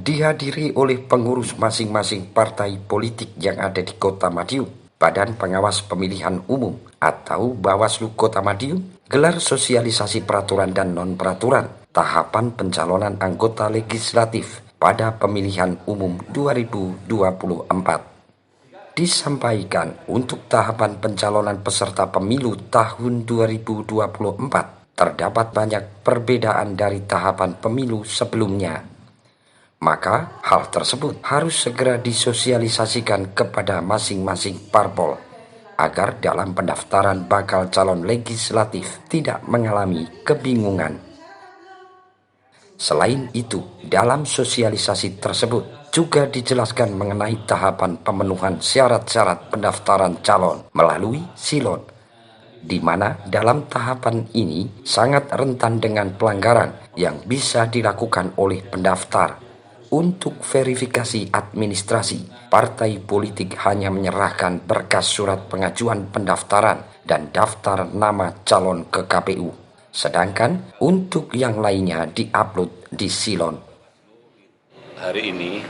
dihadiri oleh pengurus masing-masing partai politik yang ada di Kota Madiun, Badan Pengawas Pemilihan Umum atau Bawaslu Kota Madiun, gelar sosialisasi peraturan dan non-peraturan tahapan pencalonan anggota legislatif pada pemilihan umum 2024. Disampaikan untuk tahapan pencalonan peserta pemilu tahun 2024 terdapat banyak perbedaan dari tahapan pemilu sebelumnya. Maka hal tersebut harus segera disosialisasikan kepada masing-masing parpol agar dalam pendaftaran bakal calon legislatif tidak mengalami kebingungan. Selain itu, dalam sosialisasi tersebut juga dijelaskan mengenai tahapan pemenuhan syarat-syarat pendaftaran calon melalui silon, di mana dalam tahapan ini sangat rentan dengan pelanggaran yang bisa dilakukan oleh pendaftar. Untuk verifikasi administrasi, partai politik hanya menyerahkan berkas surat pengajuan pendaftaran dan daftar nama calon ke KPU. Sedangkan untuk yang lainnya diupload di silon. Hari ini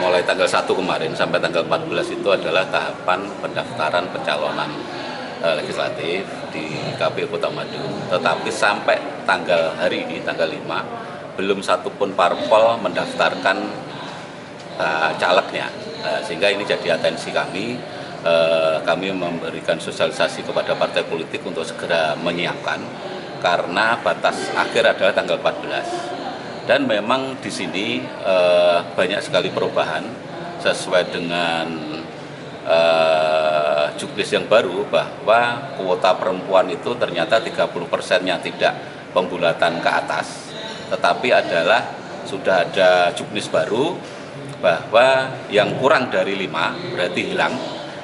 mulai tanggal 1 kemarin sampai tanggal 14 itu adalah tahapan pendaftaran pencalonan legislatif di KPU Kota Madiun. Tetapi sampai tanggal hari ini, tanggal 5, belum satupun parpol mendaftarkan calegnya. Sehingga ini jadi atensi kami. Kami memberikan sosialisasi kepada partai politik untuk segera menyiapkan, karena batas akhir adalah tanggal 14. Dan memang di sini banyak sekali perubahan sesuai dengan juknis yang baru, bahwa kuota perempuan itu ternyata 30%-nya tidak pembulatan ke atas, tetapi adalah sudah ada juknis baru bahwa yang kurang dari 5 berarti hilang,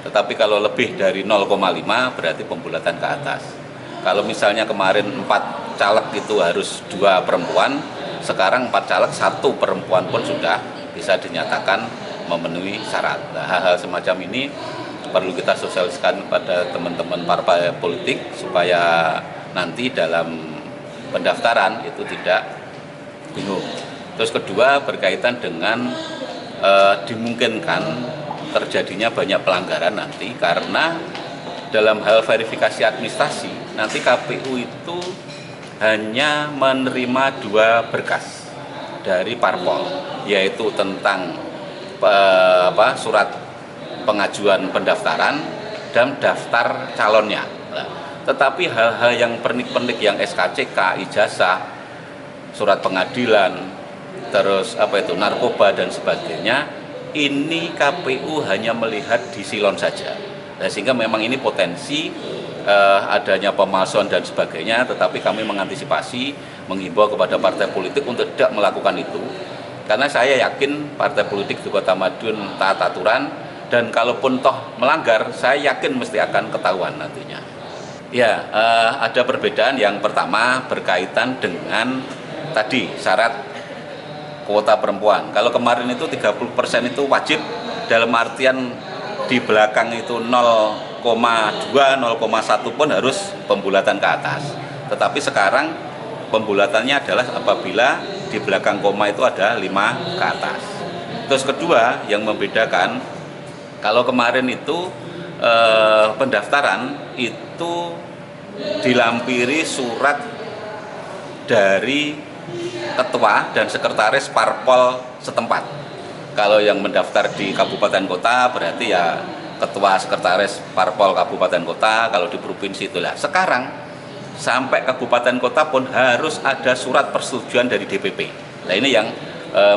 tetapi kalau lebih dari 0,5 berarti pembulatan ke atas. Kalau misalnya kemarin 4 caleg itu harus 2 perempuan, sekarang 4 caleg 1 perempuan pun sudah bisa dinyatakan memenuhi syarat. Nah, hal-hal semacam ini perlu kita sosialisasikan pada teman-teman partai politik supaya nanti dalam pendaftaran itu tidak bingung. Terus kedua, berkaitan dengan dimungkinkan terjadinya banyak pelanggaran nanti, karena dalam hal verifikasi administrasi nanti KPU itu hanya menerima 2 berkas dari parpol, yaitu tentang surat pengajuan pendaftaran dan daftar calonnya. Tetapi hal-hal yang pernik-pernik yang SKCK, ijazah, surat pengadilan, terus narkoba dan sebagainya, ini KPU hanya melihat di silon saja. Nah, sehingga memang ini potensi adanya pemalsuan dan sebagainya, tetapi kami mengantisipasi, menghimbau kepada partai politik untuk tidak melakukan itu, karena saya yakin partai politik di Kota Madiun taat aturan, dan kalaupun toh melanggar, saya yakin mesti akan ketahuan nantinya. Ya, ada perbedaan. Yang pertama berkaitan dengan tadi syarat kuota perempuan. Kalau kemarin itu 30% itu wajib, dalam artian di belakang itu 0,2, 0,1 pun harus pembulatan ke atas. Tetapi sekarang pembulatannya adalah apabila di belakang koma itu ada 5 ke atas. Terus kedua yang membedakan, kalau kemarin itu pendaftaran itu dilampiri surat dari ketua dan sekretaris parpol setempat. Kalau yang mendaftar di kabupaten kota berarti ya ketua sekretaris parpol kabupaten kota, kalau di provinsi itulah. Sekarang sampai kabupaten kota pun harus ada surat persetujuan dari DPP. Nah, ini yang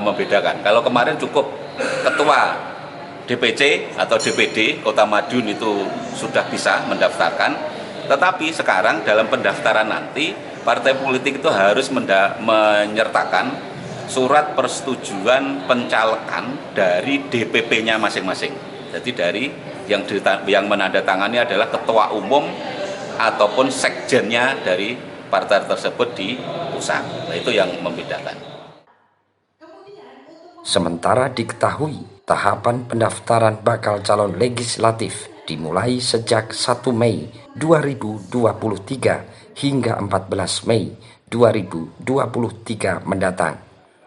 membedakan. Kalau kemarin cukup ketua DPC atau DPD Kota Madiun itu sudah bisa mendaftarkan, tetapi sekarang dalam pendaftaran nanti partai politik itu harus menyertakan surat persetujuan pencalekan dari DPP-nya masing-masing. Jadi dari yang menandatangani adalah ketua umum ataupun sekjennya dari partai tersebut di pusat. Nah, itu yang membedakan. Sementara diketahui, tahapan pendaftaran bakal calon legislatif dimulai sejak 1 Mei 2023 hingga 14 Mei 2023 mendatang.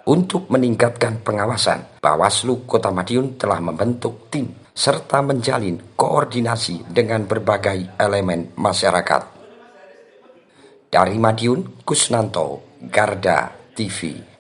Untuk meningkatkan pengawasan, Bawaslu Kota Madiun telah membentuk tim serta menjalin koordinasi dengan berbagai elemen masyarakat. Dari Madiun, Kusnanto, Garda TV.